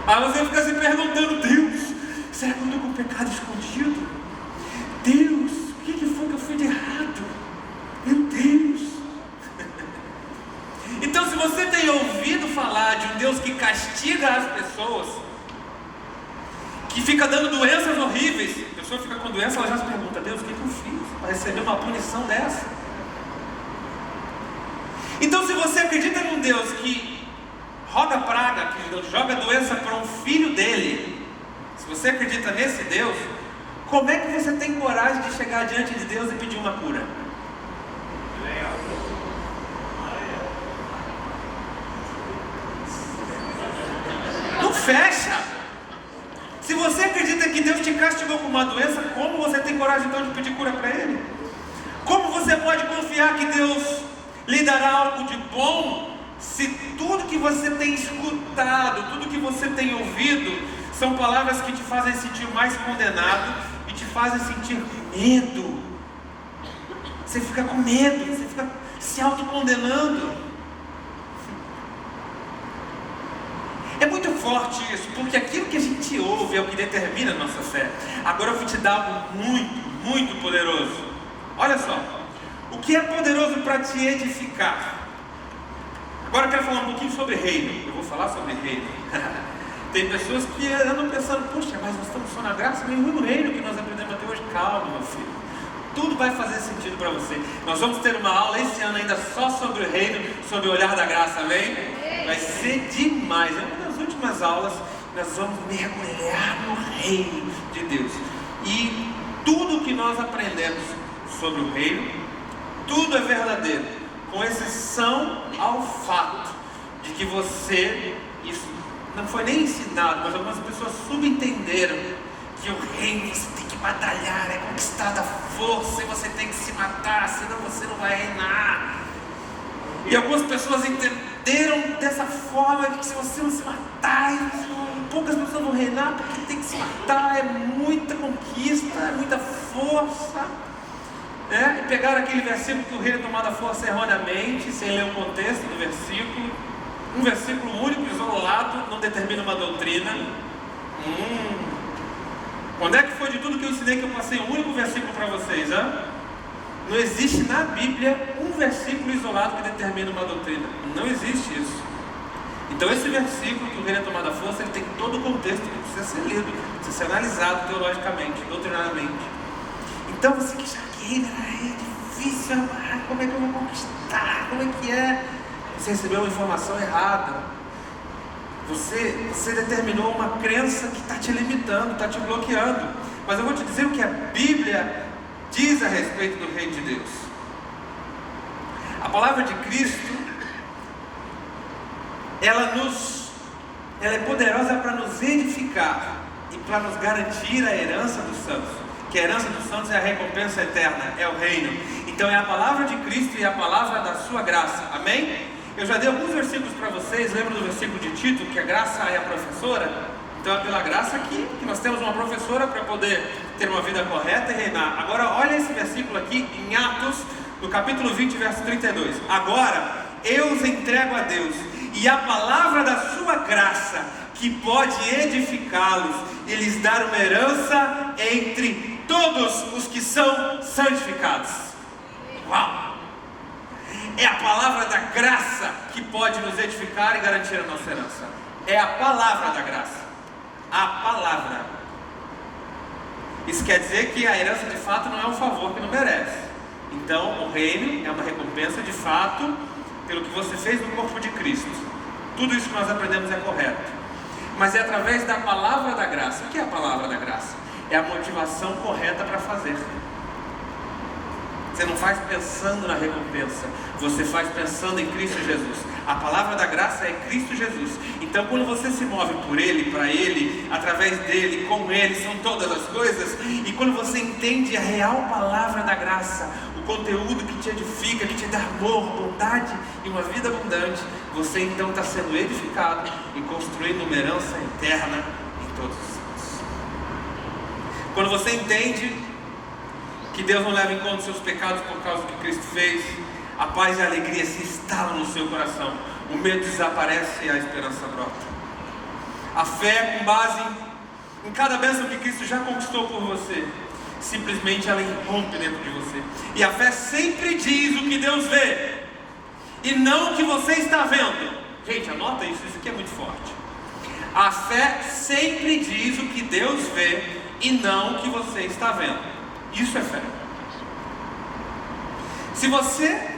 Aí você fica se perguntando: Deus, será que eu estou com o pecado escondido? Deus, o que foi que eu fiz de errado? Meu Deus. Então, se você tem ouvido falar de um Deus que castiga as pessoas, que fica dando doenças horríveis, a pessoa fica com doença, ela já se pergunta: Deus, o que eu fiz para receber uma punição dessa? Então, se você acredita num Deus que roda praga, que joga doença para um filho dele, se você acredita nesse Deus, como é que você tem coragem de chegar diante de Deus e pedir uma cura? Não fecha! Se você acredita que Deus te castigou com uma doença, como você tem coragem então de pedir cura para Ele? Como você pode confiar que Deus lhe dará algo de bom, se tudo que você tem escutado, tudo que você tem ouvido, são palavras que te fazem sentir mais condenado e te fazem sentir medo? Você fica com medo, você fica se autocondenando. É muito forte isso, porque aquilo que a gente ouve é o que determina a nossa fé. Agora eu vou te dar algo muito, muito poderoso. Olha só, o que é poderoso para te edificar? Agora eu quero falar um pouquinho sobre reino. Eu vou falar sobre reino. Tem pessoas que andam pensando: poxa, mas nós estamos só na graça, nenhum reino que nós aprendemos até hoje. Calma, meu filho, tudo vai fazer sentido para você. Nós vamos ter uma aula esse ano ainda só sobre o reino, sobre o olhar da graça, amém? Vai ser demais. É uma das últimas aulas. Nós vamos mergulhar no reino de Deus. E tudo que nós aprendemos sobre o reino, tudo é verdadeiro, com exceção ao fato de que você, isso não foi nem ensinado, mas algumas pessoas subentenderam que o reino você tem que batalhar, é conquistar da força, e você tem que se matar, senão você não vai reinar. E algumas pessoas entenderam dessa forma que se você não se matar, poucas pessoas vão reinar, porque tem que se matar, é muita conquista, é muita força. E pegaram aquele versículo que o rei é tomado a força erroneamente, sem ler o contexto do versículo. Um versículo único, isolado, não determina uma doutrina. Quando é que foi de tudo que eu ensinei que eu passei um único versículo para vocês? Não existe na Bíblia um versículo isolado que determina uma doutrina. Não existe isso. Então esse versículo que o rei é tomado a força, ele tem todo o contexto que precisa ser lido, precisa ser analisado teologicamente, doutrinariamente. Então você que já é difícil, como é que eu vou conquistar? Como é que é? Você recebeu uma informação errada. Você determinou uma crença que está te limitando, está te bloqueando. Mas eu vou te dizer o que a Bíblia diz a respeito do Reino de Deus. A palavra de Cristo, ela é poderosa para nos edificar e para nos garantir a herança dos santos, que a herança dos santos é a recompensa eterna, é o reino. Então é a palavra de Cristo e a palavra da sua graça, amém? Eu já dei alguns versículos para vocês. Lembra do versículo de Tito, que a graça é a professora? Então é pela graça que nós temos uma professora para poder ter uma vida correta e reinar. Agora olha esse versículo aqui em Atos, no capítulo 20, verso 32. Agora eu os entrego a Deus e a palavra da sua graça, que pode edificá-los e lhes dar uma herança entre todos os que são santificados. Uau! É a palavra da graça que pode nos edificar e garantir a nossa herança. É a palavra da graça. A palavra. Isso quer dizer que a herança de fato não é um favor que não merece. Então o reino é uma recompensa de fato pelo que você fez no corpo de Cristo. Tudo isso que nós aprendemos é correto, mas é através da palavra da graça. O que é a palavra da graça? É a motivação correta para fazer. Você não faz pensando na recompensa, você faz pensando em Cristo Jesus. A palavra da graça é Cristo Jesus. Então quando você se move por Ele, para Ele, através dEle, com Ele, são todas as coisas. E quando você entende a real palavra da graça, o conteúdo que te edifica, que te dá amor, bondade e uma vida abundante, você então está sendo edificado e construindo uma herança eterna em todos os santos. Quando você entende que Deus não leva em conta os seus pecados por causa do que Cristo fez, a paz e a alegria se instalam no seu coração, o medo desaparece e a esperança brota. A fé, com base em cada bênção que Cristo já conquistou por você, simplesmente ela irrompe dentro de você. E a fé sempre diz o que Deus vê e não o que você está vendo. Gente, anota isso aqui é muito forte. A fé sempre diz o que Deus vê e não o que você está vendo. Isso é fé. Se você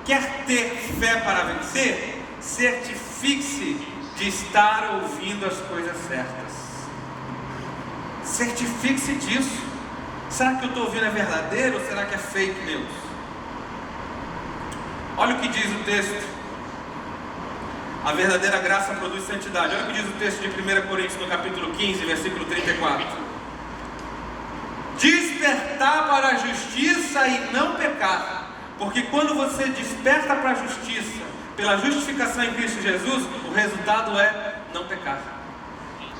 quer ter fé para vencer, certifique-se de estar ouvindo as coisas certas. Certifique-se disso. Será que eu estou ouvindo é verdadeiro ou será que é fake news? Olha o que diz o texto. A verdadeira graça produz santidade. Olha o que diz o texto de 1 Coríntios, no capítulo 15, versículo 34. Despertar para a justiça e não pecar, porque quando você desperta para a justiça, pela justificação em Cristo Jesus, o resultado é não pecar.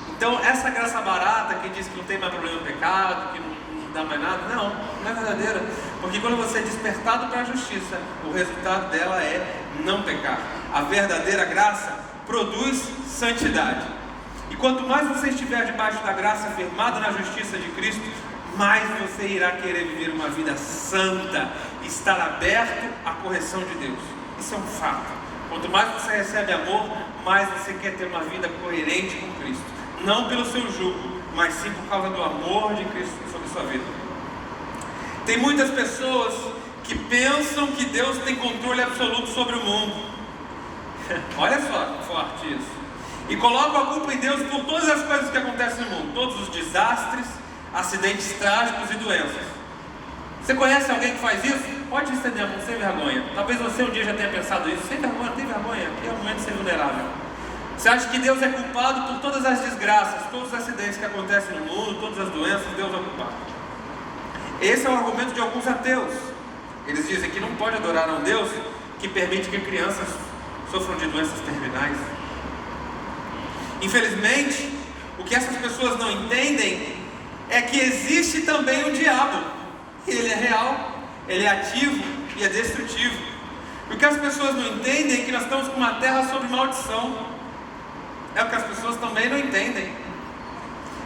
Então essa graça barata que diz que não tem mais problema no pecado, que não dá mais nada, não é verdadeira, porque quando você é despertado para a justiça, o resultado dela é não pecar. A verdadeira graça produz santidade, e quanto mais você estiver debaixo da graça, firmado na justiça de Cristo, mais você irá querer viver uma vida santa, estar aberto à correção de Deus. Isso é um fato. Quanto mais você recebe amor, mais você quer ter uma vida coerente com Cristo, não pelo seu jugo, mas sim por causa do amor de Cristo sobre sua vida. Tem muitas pessoas que pensam que Deus tem controle absoluto sobre o mundo. Olha só que forte isso. E colocam a culpa em Deus por todas as coisas que acontecem no mundo, todos os desastres, acidentes trágicos e doenças. Você conhece alguém que faz isso? Pode estender a mão sem vergonha. Talvez você um dia já tenha pensado isso. Sem vergonha, não tem vergonha. Aqui é o momento de ser vulnerável. Você acha que Deus é culpado por todas as desgraças, todos os acidentes que acontecem no mundo, todas as doenças? Deus é o culpado. Esse é o argumento de alguns ateus. Eles dizem que não pode adorar a um Deus que permite que crianças sofram de doenças terminais. Infelizmente, o que essas pessoas não entendem é que existe também o diabo. Ele é real, ele é ativo e é destrutivo. O que as pessoas não entendem é que nós estamos com uma terra sob maldição. É o que as pessoas também não entendem.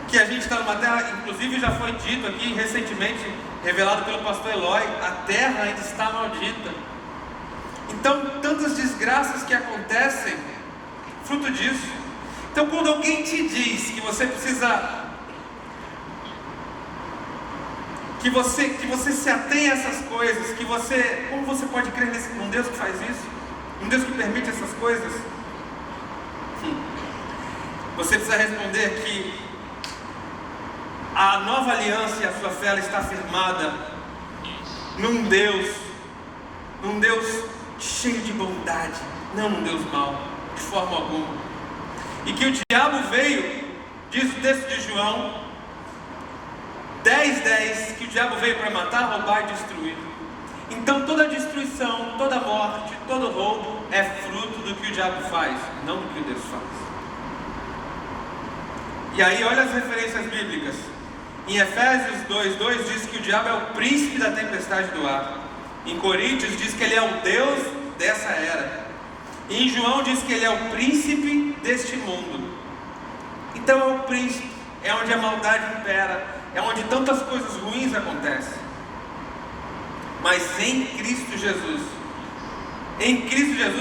Que a gente está numa terra, inclusive já foi dito aqui recentemente, revelado pelo pastor Eloy, a terra ainda está maldita. Então, tantas desgraças que acontecem, fruto disso. Então, quando alguém te diz que você precisa, que você se atém a essas coisas, como você pode crer num Deus que faz isso? Um Deus que permite essas coisas? Você precisa responder que a nova aliança e a sua fé ela está firmada num Deus cheio de bondade, não um Deus mau, de forma alguma. E que o diabo veio, diz o texto de João 10:10, que o diabo veio para matar, roubar e destruir. Então toda destruição, toda morte, todo roubo é fruto do que o diabo faz, não do que Deus faz. E aí olha as referências bíblicas. Em Efésios 2:2 diz que o diabo é o príncipe da tempestade do ar. Em Coríntios diz que ele é o Deus dessa era. E em João diz que ele é o príncipe deste mundo. Então é o príncipe, é onde a maldade impera, é onde tantas coisas ruins acontecem. Mas em Cristo Jesus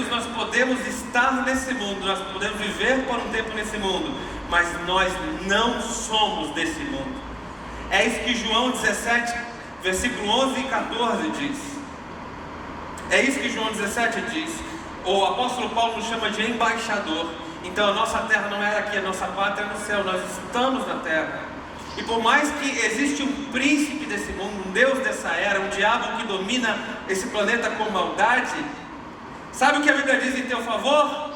nós podemos estar nesse mundo, nós podemos viver por um tempo nesse mundo, mas nós não somos desse mundo. É isso que João 17, versículo 11 e 14 diz. É isso que João 17 diz. O apóstolo Paulo nos chama de embaixador. Então a nossa terra não é aqui, a nossa pátria é no céu, nós estamos na terra. E por mais que existe um príncipe desse mundo, um Deus dessa era, um diabo que domina esse planeta com maldade, sabe o que a Bíblia diz em teu favor?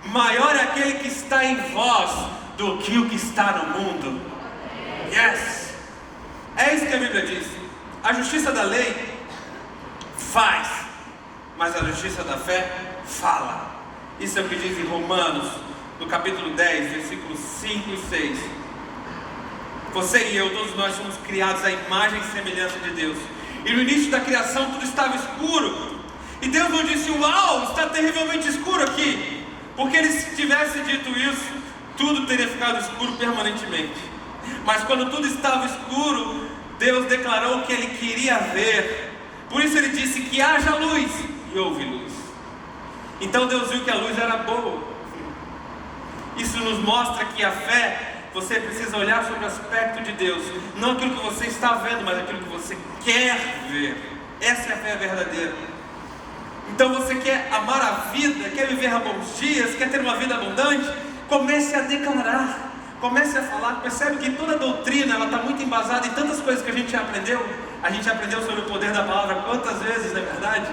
Maior é aquele que está em vós do que o que está no mundo. Yes! É isso que a Bíblia diz. A justiça da lei faz, mas a justiça da fé fala. Isso é o que diz em Romanos, no capítulo 10, versículos 5 e 6. Você e eu, todos nós somos criados à imagem e semelhança de Deus. E no início da criação tudo estava escuro. E Deus não disse: uau, está terrivelmente escuro aqui. Porque ele, se tivesse dito isso, tudo teria ficado escuro permanentemente. Mas quando tudo estava escuro, Deus declarou que Ele queria ver. Por isso Ele disse que haja luz, e houve luz. Então Deus viu que a luz era boa. Isso nos mostra que a fé, você precisa olhar sobre o aspecto de Deus, não aquilo que você está vendo, mas aquilo que você quer ver. Essa é a fé verdadeira. Então você quer amar a vida, quer viver a bons dias, quer ter uma vida abundante? Comece a declarar, comece a falar. Percebe que toda doutrina ela está muito embasada em tantas coisas que a gente aprendeu. A gente aprendeu sobre o poder da palavra quantas vezes, não é verdade?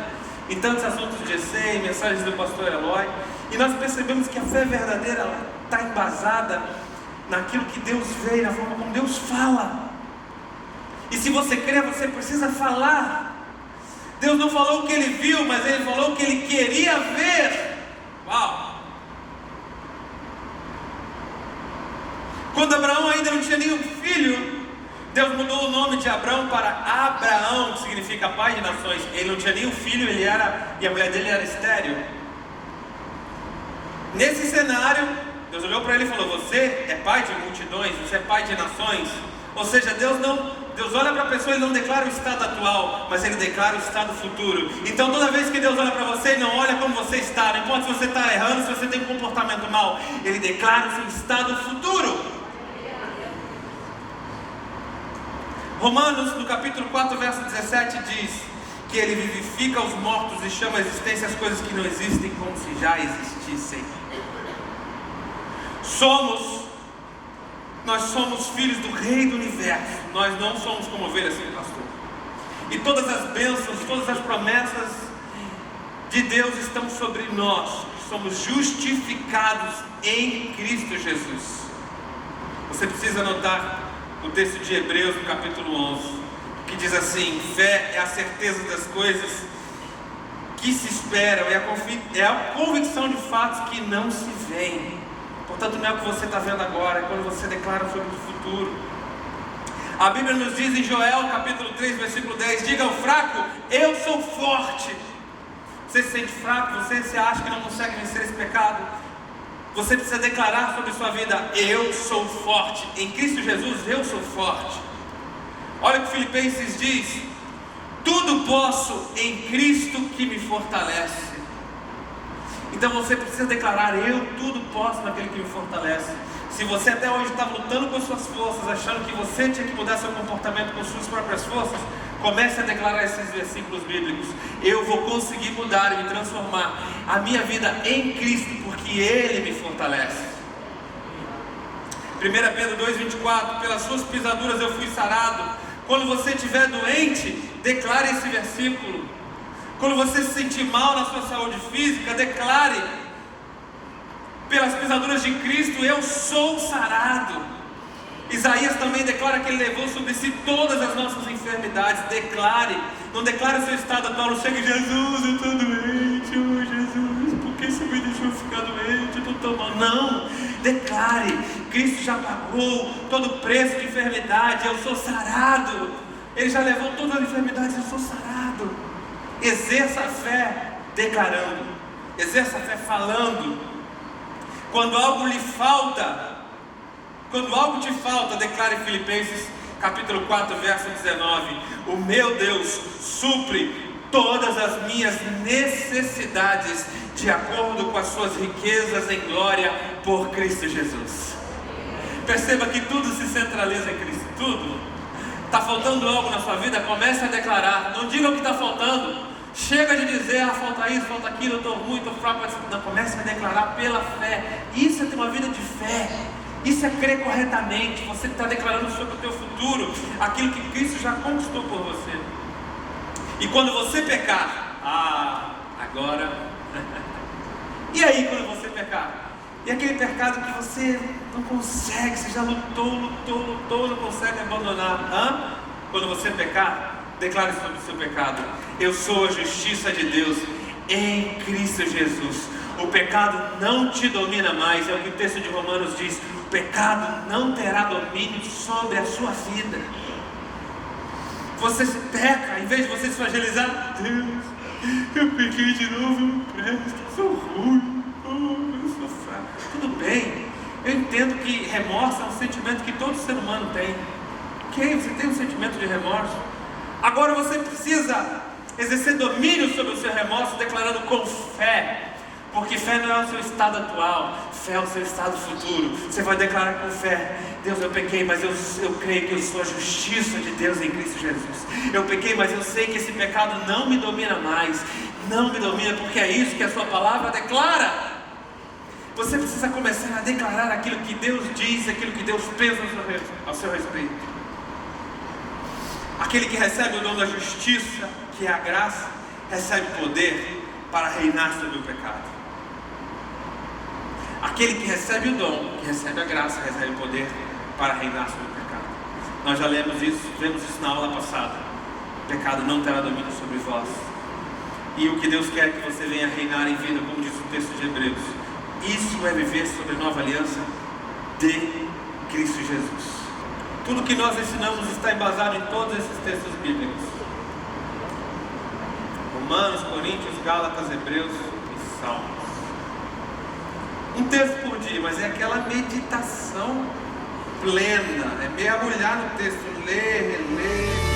Em tantos assuntos de EC, mensagens do pastor Eloy. E nós percebemos que a fé verdadeira está embasada naquilo que Deus vê, na forma como Deus fala. E se você crê, você precisa falar. Deus não falou o que Ele viu, mas Ele falou o que Ele queria ver. Uau! Quando Abraão ainda não tinha nenhum filho, Deus mudou o nome de Abraão para Abraão, que significa pai de nações. Ele não tinha nenhum filho, e a mulher dele era estéril. Nesse cenário, Deus olhou para ele e falou: você é pai de multidões, você é pai de nações. Ou seja, Deus olha para a pessoa e não declara o estado atual, mas Ele declara o estado futuro. Então toda vez que Deus olha para você, Ele não olha como você está, não importa se você está errando, se você tem um comportamento mau, Ele declara o seu estado futuro. Romanos, no capítulo 4, verso 17, diz que Ele vivifica os mortos e chama à existência as coisas que não existem como se já existissem. Nós somos filhos do Rei do Universo. Nós não somos como ovelhas sem pastor. E todas as bênçãos, todas as promessas de Deus estão sobre nós. Somos justificados em Cristo Jesus. Você precisa anotar o texto de Hebreus, no capítulo 11, que diz assim: fé é a certeza das coisas que se esperam, é a convicção de fatos que não se veem. Portanto, não é o que você está vendo agora, é quando você declara sobre o futuro. A Bíblia nos diz em Joel, capítulo 3, versículo 10: diga ao fraco, eu sou forte. Você se sente fraco, você se acha que não consegue vencer esse pecado, você precisa declarar sobre sua vida: eu sou forte, em Cristo Jesus eu sou forte. Olha o que Filipenses diz: tudo posso em Cristo que me fortalece. Então você precisa declarar: eu tudo posso naquele que me fortalece. Se você até hoje estava lutando com suas forças, achando que você tinha que mudar seu comportamento com suas próprias forças, comece a declarar esses versículos bíblicos: eu vou conseguir mudar e me transformar a minha vida em Cristo, porque Ele me fortalece. 1 Pedro 2,24: pelas suas pisaduras eu fui sarado. Quando você estiver doente, declare esse versículo. Quando você se sentir mal na sua saúde física, declare: pelas pisaduras de Cristo eu sou sarado. Isaías também declara que ele levou sobre si todas as nossas enfermidades. Declare, não declare o seu estado atual, não chegue: Jesus, eu estou doente, oh Jesus, por que você me deixou ficar doente, eu não estou mal. Não, declare: Cristo já pagou todo o preço de enfermidade, eu sou sarado, Ele já levou todas as enfermidades, eu sou sarado. Exerça a fé declarando, exerça a fé falando. Quando algo lhe falta, quando algo te falta, declare Filipenses capítulo 4, verso 19: o meu Deus supre todas as minhas necessidades, de acordo com as suas riquezas em glória por Cristo Jesus. Perceba que tudo se centraliza em Cristo, tudo. Está faltando algo na sua vida? Comece a declarar, não diga o que está faltando. Chega de dizer: ah, falta isso, falta aquilo, eu estou ruim, estou fraco. Não, comece a declarar pela fé. Isso é ter uma vida de fé. Isso é crer corretamente. Você está declarando sobre o teu futuro aquilo que Cristo já conquistou por você. E quando você pecar, agora e aí quando você pecar? E aquele pecado que você não consegue, você já lutou, não consegue abandonar. Quando você pecar, declare sobre o seu pecado: eu sou a justiça de Deus em Cristo Jesus. O pecado não te domina mais. É o que o texto de Romanos diz: o pecado não terá domínio sobre a sua vida. Você peca, em vez de você se fragilizar: Deus, eu pequei de novo, eu não presto, eu sou ruim, eu sou fraco. Tudo bem, eu entendo que remorso é um sentimento que todo ser humano tem. Ok, você tem um sentimento de remorso. Agora você precisa exercer domínio sobre o seu remorso, declarando com fé. Porque fé não é o seu estado atual, fé é o seu estado futuro. Você vai declarar com fé: Deus, eu pequei, mas eu creio que eu sou a justiça de Deus em Cristo Jesus. Eu pequei, mas eu sei que esse pecado não me domina mais. Não me domina, porque é isso que a sua palavra declara. Você precisa começar a declarar aquilo que Deus diz, aquilo que Deus pensa ao seu respeito. Aquele que recebe o dom da justiça, que é a graça, recebe poder para reinar sobre o pecado. Aquele que recebe o dom, que recebe a graça, recebe o poder para reinar sobre o pecado. Nós já vemos isso na aula passada. O pecado não terá domínio sobre vós. E o que Deus quer é que você venha reinar em vida, como diz o texto de Hebreus. Isso é viver sobre a nova aliança de Cristo Jesus. Tudo que nós ensinamos está embasado em todos esses textos bíblicos: Romanos, Coríntios, Gálatas, Hebreus e Salmos. Um texto por dia, mas é aquela meditação plena, é mergulhar no texto, ler, reler,